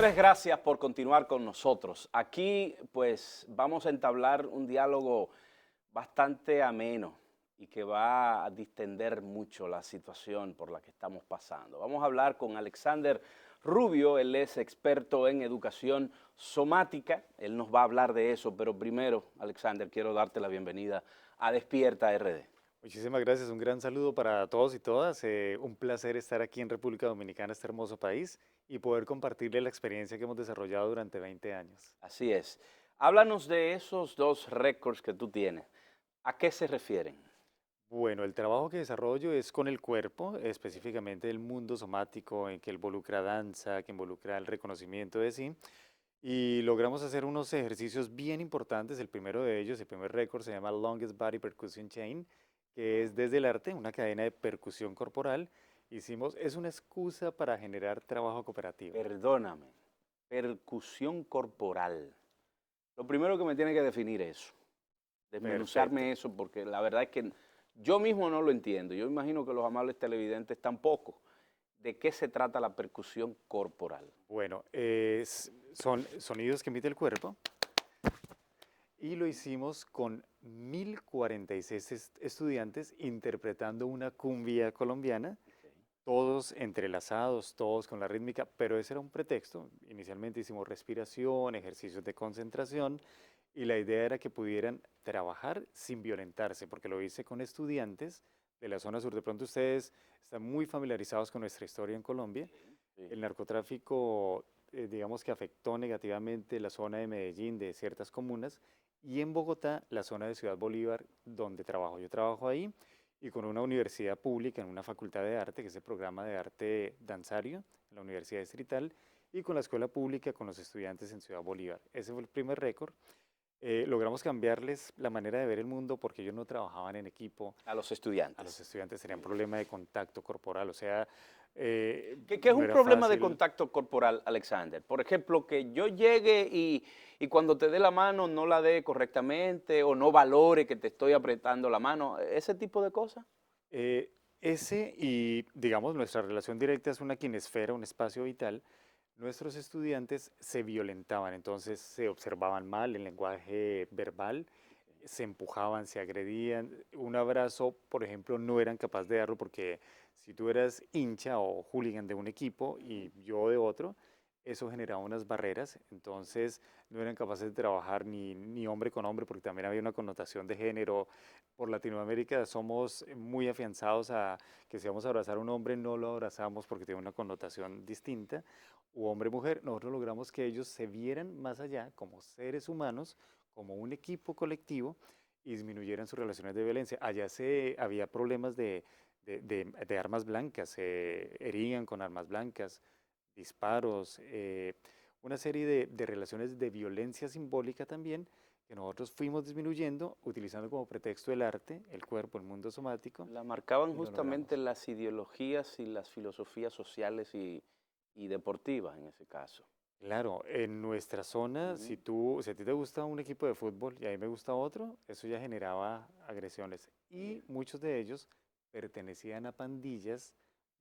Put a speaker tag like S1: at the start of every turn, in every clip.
S1: Señores, gracias por continuar con nosotros. Aquí, pues, vamos a entablar un diálogo bastante ameno y que va a distender mucho la situación por la que estamos pasando. Vamos a hablar con Alexander Rubio, él es experto en educación somática, él nos va a hablar de eso, pero primero, Alexander, quiero darte la bienvenida a Despierta RD.
S2: Muchísimas gracias, un gran saludo para todos y todas. Un placer estar aquí en República Dominicana, este hermoso país, y poder compartirle la experiencia que hemos desarrollado durante 20 años.
S1: Así es. Háblanos de esos dos récords que tú tienes. ¿A qué se refieren?
S2: Bueno, el trabajo que desarrollo es con el cuerpo, específicamente el mundo somático, en que involucra danza, que involucra el reconocimiento de sí, y logramos hacer unos ejercicios bien importantes. El primero de ellos, el primer récord, se llama Longest Body Percussion Chain, que es desde el arte, una cadena de percusión corporal. Hicimos, es una excusa para generar trabajo cooperativo.
S1: Perdóname, percusión corporal. Lo primero que me tiene que definir eso,
S2: Perfecto.
S1: desmenuzarme eso, porque la verdad es que yo mismo no lo entiendo. Yo imagino que los amables televidentes tampoco. ¿De qué se trata la percusión corporal?
S2: Bueno, son sonidos que emite el cuerpo y lo hicimos con 1046 estudiantes interpretando una cumbia colombiana,
S1: Okay.
S2: todos entrelazados, todos con la rítmica, pero ese era un pretexto. Inicialmente hicimos respiración, ejercicios de concentración y la idea era que pudieran trabajar sin violentarse, porque lo hice con estudiantes de la zona sur. De pronto ustedes están muy familiarizados con nuestra historia en Colombia.
S1: Sí, sí.
S2: El narcotráfico, digamos que afectó negativamente la zona de Medellín, de ciertas comunas, y en Bogotá, la zona de Ciudad Bolívar, donde trabajo. Yo trabajo ahí y con una universidad pública, en una facultad de arte, que es el programa de arte danzario, en la Universidad Distrital, y con la escuela pública, con los estudiantes en Ciudad Bolívar. Ese fue el primer récord. Logramos cambiarles la manera de ver el mundo porque ellos no trabajaban en equipo.
S1: A los
S2: A los
S1: estudiantes.
S2: estudiantes tenían problema de contacto corporal, o sea,
S1: ¿Qué es
S2: no
S1: un
S2: era
S1: problema de
S2: fácil.
S1: contacto corporal, Alexander? Por ejemplo, que yo llegue y cuando te dé la mano no la dé correctamente o no valore que te estoy apretando la mano, ese tipo de cosas.
S2: Eh, Ese y, digamos, nuestra relación directa es una kinesfera, un espacio vital. Nuestros estudiantes se violentaban, entonces se observaban mal el lenguaje verbal, se empujaban, se agredían. Un abrazo, por ejemplo, no eran capaces de darlo porque si tú eras hincha o hooligan de un equipo y yo de otro, eso generaba unas barreras, entonces no eran capaces de trabajar ni hombre con hombre porque también había una connotación de género. Por Latinoamérica somos muy afianzados a que si vamos a abrazar a un hombre no lo abrazamos porque tiene una connotación distinta, u hombre-mujer. Nosotros logramos que ellos se vieran más allá como seres humanos, como un equipo colectivo y disminuyeran sus relaciones de violencia. Allá había problemas de armas blancas, se herían con armas blancas, disparos, una serie de relaciones de violencia simbólica también que nosotros fuimos disminuyendo utilizando como pretexto el arte, el cuerpo, el mundo somático,
S1: La marcaban
S2: y lo
S1: justamente
S2: logramos.
S1: las ideologías y las filosofías sociales y deportivas en ese caso.
S2: Claro, en nuestra zona,
S1: Ujú.
S2: si a ti te gusta un equipo de fútbol y a mí me gusta otro, eso ya generaba agresiones. Y
S1: Bien.
S2: muchos de ellos pertenecían a pandillas,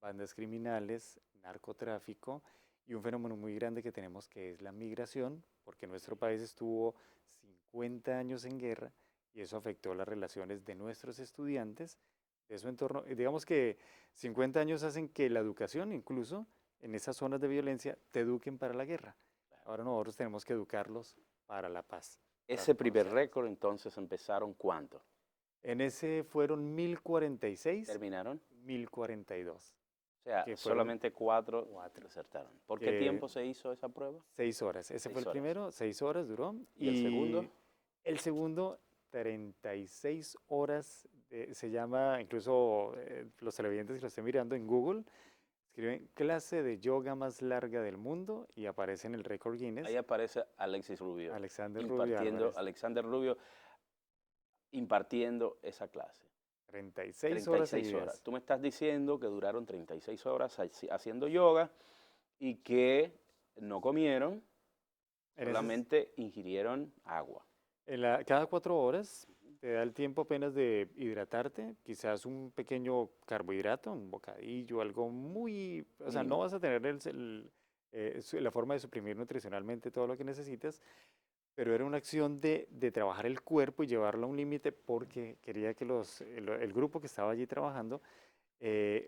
S2: bandas criminales, narcotráfico y un fenómeno muy grande que tenemos que es la migración, porque nuestro país estuvo 50 años en guerra y eso afectó las relaciones de nuestros estudiantes, de su entorno. Y digamos que 50 años hacen que la educación incluso en esas zonas de violencia te eduquen para la guerra. Ahora nosotros tenemos que educarlos para la paz, para
S1: Ese primer
S2: reconocernos.
S1: récord entonces empezaron ¿cuánto?
S2: En ese fueron 1046,
S1: ¿Terminaron?
S2: 1042,
S1: O sea,
S2: que fueron
S1: solamente cuatro
S2: cuatro,
S1: desertaron. ¿Por qué
S2: que
S1: tiempo se hizo esa prueba?
S2: 6 horas. Ese fue
S1: 6 horas.
S2: 6 horas duró.
S1: ¿Y el segundo?
S2: Y el segundo, 36 horas, se llama, incluso los televidentes que lo estén mirando en Google, escriben clase de yoga más larga del mundo y aparece en el récord
S1: Ahí
S2: Guinness.
S1: aparece Alexis Rubio,
S2: Alexander Rubio
S1: impartiendo,
S2: Álvarez.
S1: Alexander Rubio impartiendo esa clase.
S2: 36
S1: treinta y
S2: horas
S1: seis horas.
S2: seguidas.
S1: Tú me estás diciendo que duraron 36 horas haciendo yoga y que no comieron,
S2: En esas,
S1: solamente ingirieron agua.
S2: cada 4 horas te da el tiempo apenas de hidratarte, quizás un pequeño carbohidrato, un bocadillo, algo muy, o sea, no
S1: Mínimo.
S2: vas a tener la forma de suprimir nutricionalmente todo lo que necesitas, pero era una acción de trabajar el cuerpo y llevarlo a un límite porque quería que el grupo que estaba allí trabajando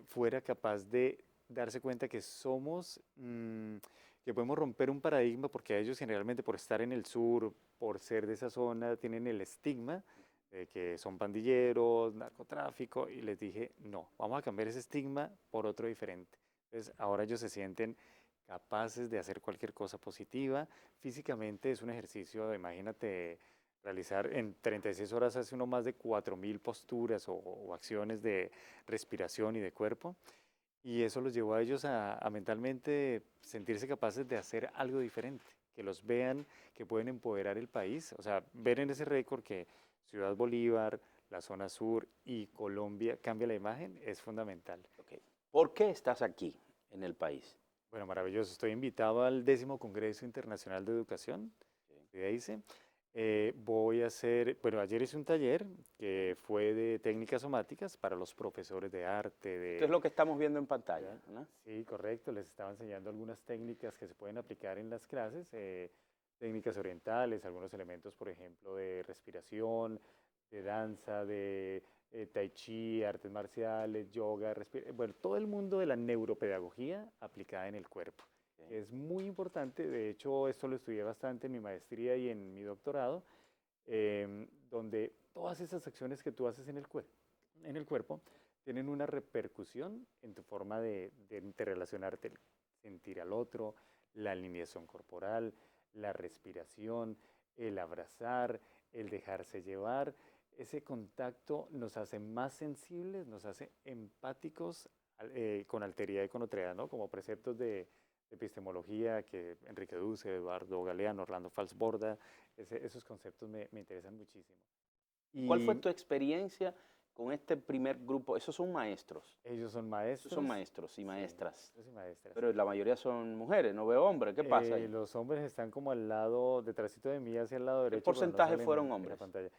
S2: fuera capaz de darse cuenta que somos, que podemos romper un paradigma porque a ellos generalmente por estar en el sur, por ser de esa zona, tienen el estigma de que son pandilleros, narcotráfico, y les dije, no, vamos a cambiar ese estigma por otro diferente. Entonces ahora ellos se sienten capaces de hacer cualquier cosa positiva. Físicamente es un ejercicio, imagínate, realizar en 36 horas hace uno más de 4000 posturas o acciones de respiración y de cuerpo. Y eso los llevó a ellos a mentalmente sentirse capaces de hacer algo diferente, que los vean, que pueden empoderar el país. O sea, ver en ese récord que Ciudad Bolívar, la zona sur y Colombia cambia la imagen es fundamental.
S1: Ok. ¿Por qué estás aquí en el país?
S2: Bueno, maravilloso. Estoy invitado al 10º Congreso Internacional de Educación
S1: Ok.
S2: de AICE. Voy a hacer, bueno, ayer hice un taller que fue de técnicas somáticas para los profesores de arte,
S1: Esto es lo que estamos viendo en pantalla,
S2: ¿verdad?
S1: ¿no?
S2: Sí, correcto. Les estaba enseñando algunas técnicas que se pueden aplicar en las clases, técnicas orientales, algunos elementos, por ejemplo, de respiración, de danza, de tai chi, artes marciales, yoga, bueno, todo el mundo de la neuropedagogía aplicada en el cuerpo.
S1: Ok.
S2: Es muy importante, de hecho, esto lo estudié bastante en mi maestría y en mi doctorado, donde todas esas acciones que tú haces en el cuerpo tienen una repercusión en tu forma de interrelacionarte, sentir al otro, la alineación corporal, la respiración, el abrazar, el dejarse llevar. Ese contacto nos hace más sensibles, nos hace empáticos con alteridad y con otredad, ¿no? Como preceptos de epistemología que Enrique Duce, Eduardo Galeano, Orlando Falsborda, esos conceptos me interesan muchísimo.
S1: ¿Cuál fue
S2: Y
S1: tu experiencia con este primer grupo? Esos son maestros.
S2: ellos son
S1: Esos son
S2: maestros,
S1: maestros y
S2: sí,
S1: maestras.
S2: maestros y maestras.
S1: Pero la mayoría son mujeres, no veo hombres. ¿Qué pasa ahí?
S2: Los hombres están como al lado, detrásito de mí, hacia el lado
S1: ¿Qué
S2: derecho, pero no
S1: porcentaje
S2: salen
S1: fueron
S2: en la
S1: hombres?
S2: pantalla.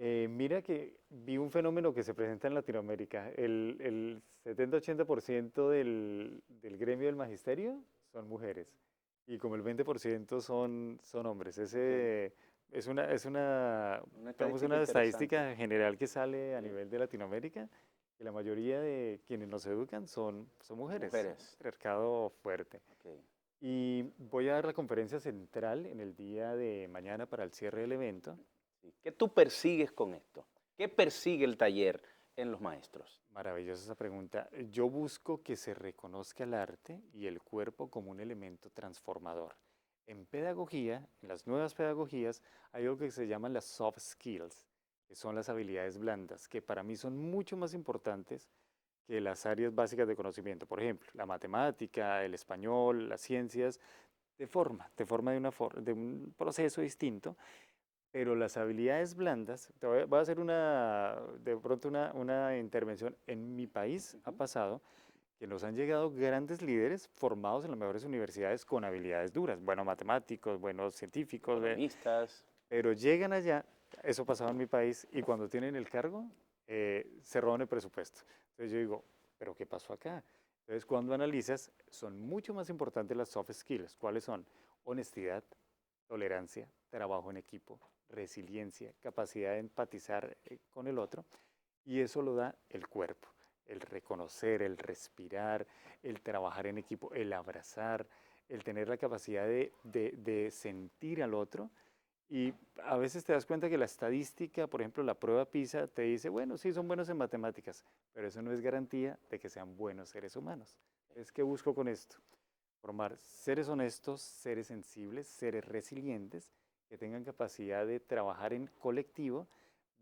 S2: Mira que vi un fenómeno que se presenta en Latinoamérica. El 70-80% del gremio del magisterio son mujeres y como el 20% son hombres.
S1: Ok.
S2: Es una,
S1: Una
S2: digamos,
S1: estadística
S2: una
S1: interesante.
S2: estadística general que sale a
S1: Sí.
S2: nivel de Latinoamérica, que la mayoría de quienes nos educan son mujeres, un
S1: Mujeres.
S2: patriarcado fuerte.
S1: Ok.
S2: Y voy a dar la conferencia central en el día de mañana para el cierre del evento.
S1: Sí. ¿Qué tú persigues con esto? ¿Qué persigue el taller en los maestros?
S2: Maravillosa esa pregunta. Yo busco que se reconozca el arte y el cuerpo como un elemento transformador. En pedagogía, en las nuevas pedagogías, hay algo que se llaman las soft skills, que son las habilidades blandas, que para mí son mucho más importantes que las áreas básicas de conocimiento. Por ejemplo, la matemática, el español, las ciencias, te forma de un proceso distinto, pero las habilidades blandas, voy a hacer de pronto una intervención. En mi país ha
S1: Ujú.
S2: pasado que nos han llegado grandes líderes formados en las mejores universidades con habilidades duras, buenos matemáticos, buenos científicos,
S1: Economistas.
S2: pero llegan allá, eso pasaba en mi país, y cuando tienen el cargo, se roban el presupuesto. Entonces yo digo, ¿pero qué pasó acá? Entonces cuando analizas, son mucho más importantes las soft skills. ¿Cuáles son? Honestidad, tolerancia, trabajo en equipo, resiliencia, capacidad de empatizar con el otro, y eso lo da el cuerpo, el reconocer, el respirar, el trabajar en equipo, el abrazar, el tener la capacidad de sentir al otro. Y a veces te das cuenta que la estadística, por ejemplo, la prueba PISA, te dice, bueno, sí, son buenos en matemáticas, pero eso no es garantía de que sean buenos seres humanos. Entonces, ¿qué busco con esto? Formar seres honestos, seres sensibles, seres resilientes, que tengan capacidad de trabajar en colectivo,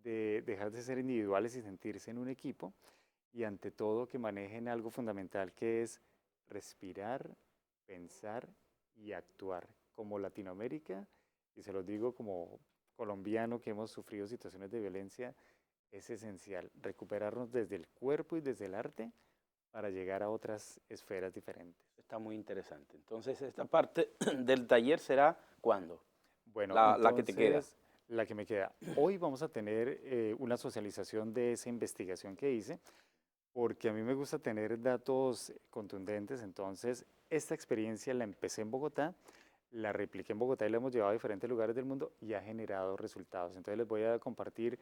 S2: de dejar de ser individuales y sentirse en un equipo, y ante todo que manejen algo fundamental que es respirar, pensar y actuar. Como Latinoamérica, y se los digo como colombiano que hemos sufrido situaciones de violencia, es esencial recuperarnos desde el cuerpo y desde el arte para llegar a otras esferas diferentes.
S1: Está muy interesante. Entonces, esta parte del taller será ¿cuándo?
S2: Bueno,
S1: La que te queda.
S2: entonces, la que me queda. Hoy vamos a tener una socialización de esa investigación que hice, porque a mí me gusta tener datos contundentes. Entonces, esta experiencia la empecé en Bogotá, la repliqué en Bogotá y la hemos llevado a diferentes lugares del mundo y ha generado resultados. Entonces, les voy a compartir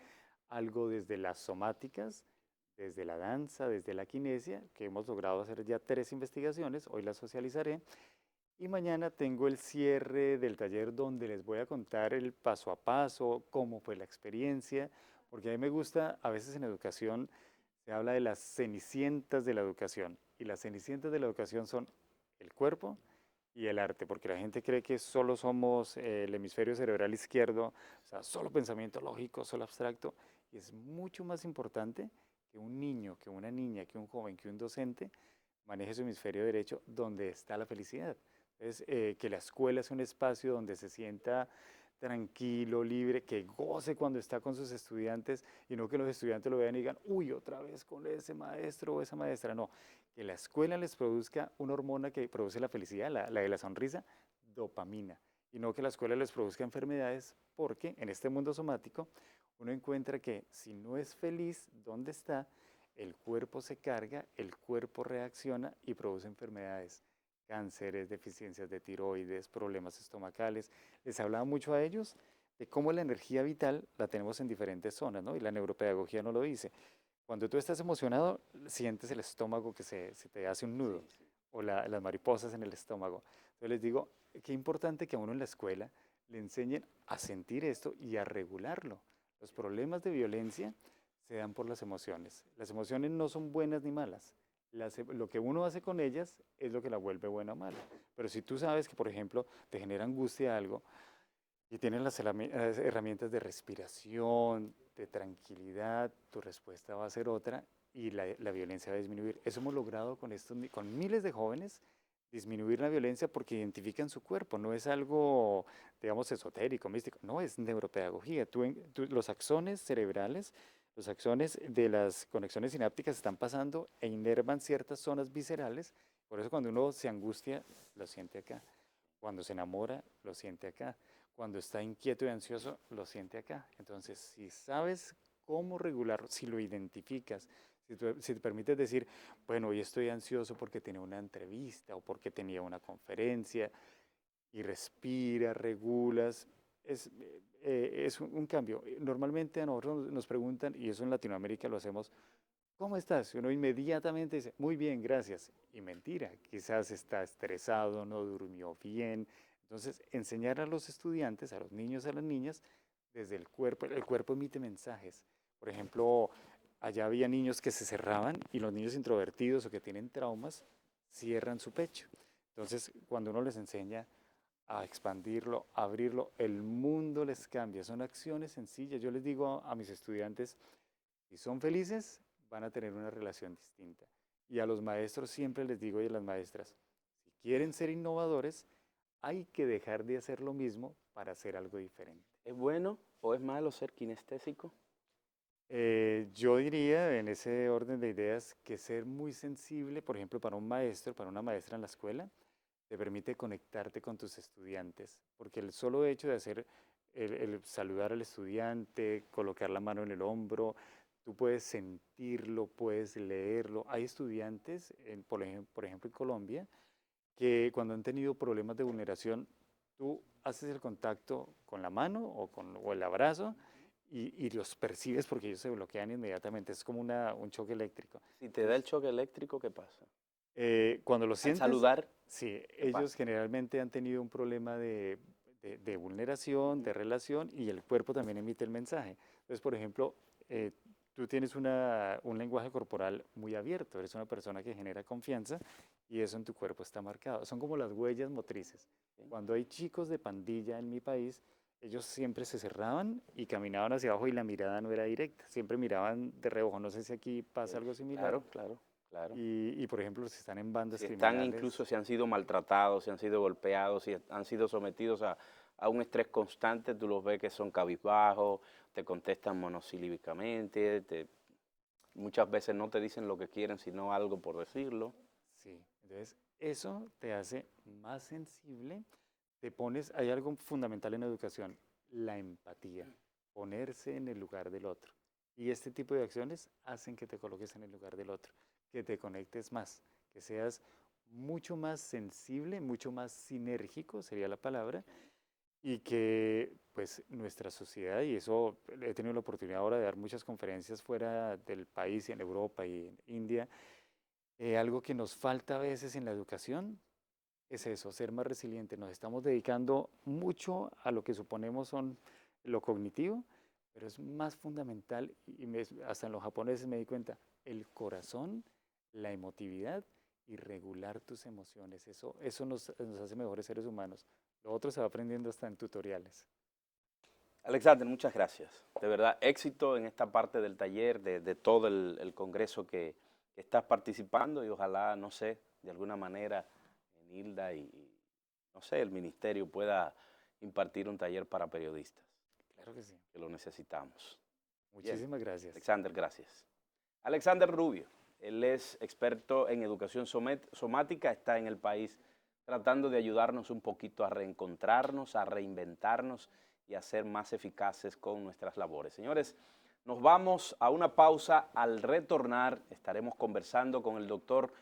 S2: algo desde las somáticas, desde la danza, desde la kinesia, que hemos logrado hacer ya 3 investigaciones, hoy las socializaré. Y mañana tengo el cierre del taller donde les voy a contar el paso a paso, cómo fue la experiencia, porque a mí me gusta, a veces en educación se habla de las cenicientas de la educación, y las cenicientas de la educación son el cuerpo y el arte, porque la gente cree que solo somos el hemisferio cerebral izquierdo, o sea, solo pensamiento lógico, solo abstracto, y es mucho más importante que un niño, que una niña, que un joven, que un docente maneje su hemisferio derecho donde está la felicidad. Es que la escuela es un espacio donde se sienta tranquilo, libre, que goce cuando está con sus estudiantes y no que los estudiantes lo vean y digan, uy, otra vez con ese maestro o esa maestra. No, que la escuela les produzca una hormona que produce la felicidad, la de la sonrisa, dopamina, y no que la escuela les produzca enfermedades, porque en este mundo somático uno encuentra que si no es feliz donde está, el cuerpo se carga, el cuerpo reacciona y produce enfermedades, cánceres, deficiencias de tiroides, problemas estomacales. Les hablaba mucho a ellos de cómo la energía vital la tenemos en diferentes zonas, ¿no? Y la neuropedagogía nos lo dice. Cuando tú estás emocionado, sientes el estómago que se te hace un nudo,
S1: Sí, sí.
S2: o las mariposas en el estómago. Entonces les digo, qué importante que a uno en la escuela le enseñen a sentir esto y a regularlo. Los problemas de violencia se dan por las emociones. Las emociones no son buenas ni malas. Lo que uno hace con ellas es lo que la vuelve buena o mala. Pero si tú sabes que, por ejemplo, te genera angustia algo y tienes las herramientas de respiración, de tranquilidad, tu respuesta va a ser otra y la violencia va a disminuir. Eso hemos logrado con, con miles de jóvenes, disminuir la violencia porque identifican su cuerpo. No es algo, digamos, esotérico, místico. No, es neuropedagogía. Los axones cerebrales, los axones de las conexiones sinápticas están pasando e inervan ciertas zonas viscerales. Por eso cuando uno se angustia, lo siente acá. Cuando se enamora, lo siente acá. Cuando está inquieto y ansioso, lo siente acá. Entonces, si sabes cómo regularlo, si lo identificas, si te permites decir, bueno, hoy estoy ansioso porque tenía una entrevista o porque tenía una conferencia, y respira, regulas, es un cambio. Normalmente a nosotros nos preguntan, y eso en Latinoamérica lo hacemos, ¿cómo estás? Y uno inmediatamente dice, muy bien, gracias. Y mentira, quizás está estresado, no durmió bien. Entonces, enseñar a los estudiantes, a los niños, a las niñas, desde el cuerpo emite mensajes. Por ejemplo, allá había niños que se cerraban y los niños introvertidos o que tienen traumas cierran su pecho. Entonces, cuando uno les enseña a expandirlo, a abrirlo, el mundo les cambia. Son acciones sencillas. Yo les digo a mis estudiantes, si son felices, van a tener una relación distinta. Y a los maestros siempre les digo y a las maestras, si quieren ser innovadores, hay que dejar de hacer lo mismo para hacer algo diferente.
S1: ¿Es bueno o es malo ser kinestésico?
S2: Yo diría en ese orden de ideas que ser muy sensible, por ejemplo, para un maestro, para una maestra en la escuela, te permite conectarte con tus estudiantes, porque el solo hecho de hacer el saludar al estudiante, colocar la mano en el hombro, tú puedes sentirlo, puedes leerlo. Hay estudiantes, por ejemplo en Colombia, que cuando han tenido problemas de vulneración, tú haces el contacto con la mano o el abrazo y los percibes porque ellos se bloquean inmediatamente. Es como un choque eléctrico.
S1: Si te da el choque eléctrico, ¿qué pasa?
S2: Cuando lo
S1: Al
S2: sientes,
S1: saludar,
S2: sí,
S1: ¿qué
S2: ellos
S1: pasa?
S2: generalmente han tenido un problema de vulneración, de relación, y el cuerpo también emite el mensaje. Entonces, por ejemplo, tú tienes un lenguaje corporal muy abierto, eres una persona que genera confianza y eso en tu cuerpo está marcado. Son como las huellas motrices.
S1: ¿Sí?
S2: Cuando hay chicos de pandilla en mi país, ellos siempre se cerraban y caminaban hacia abajo y la mirada no era directa, siempre miraban de reojo. No sé si aquí pasa algo similar.
S1: Claro, claro, claro.
S2: Por ejemplo, si están en bandas
S1: Si están
S2: criminales,
S1: incluso, si han sido maltratados, si han sido golpeados, si han sido sometidos a un estrés constante, tú los ves que son cabizbajos, te contestan monosílabicamente, muchas veces no te dicen lo que quieren, sino algo por decirlo.
S2: sí. Entonces, eso te hace más sensible, hay algo fundamental en la educación, la empatía, ponerse en el lugar del otro. Y este tipo de acciones hacen que te coloques en el lugar del otro. que te conectes más, que seas mucho más sensible, mucho más sinérgico, sería la palabra, y que pues nuestra sociedad, y eso he tenido la oportunidad ahora de dar muchas conferencias fuera del país, en Europa y en India, algo que nos falta a veces en la educación es eso, ser más resiliente. Nos estamos dedicando mucho a lo que suponemos son lo cognitivo, pero es más fundamental, y hasta en los japoneses me di cuenta, el corazón, la emotividad y regular tus emociones. Eso nos hace mejores seres humanos. Lo otro se va aprendiendo hasta en tutoriales.
S1: Alexander, muchas gracias. De verdad, éxito en esta parte del taller, de todo el congreso que estás participando y ojalá, no sé, de alguna manera, Nilda y no sé, el ministerio pueda impartir un taller para periodistas,
S2: Claro que sí.
S1: que lo necesitamos. Bien,
S2: Muchísimas gracias.
S1: Alexander, gracias. Alexander Rubio, él es experto en educación somática, está en el país tratando de ayudarnos un poquito a reencontrarnos, a reinventarnos y a ser más eficaces con nuestras labores. Señores, nos vamos a una pausa. Al retornar estaremos conversando con el doctor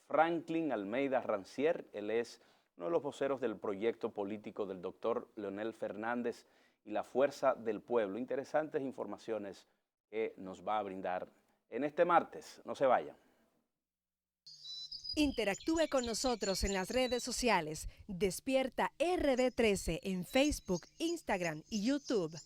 S1: Franklin Almeida Rancier. Él es uno de los voceros del proyecto político del doctor Leonel Fernández y la Fuerza del Pueblo. Interesantes informaciones que nos va a brindar en este martes. No se vayan.
S3: Interactúe con nosotros en las redes sociales. Despierta RD13 en Facebook, Instagram y YouTube.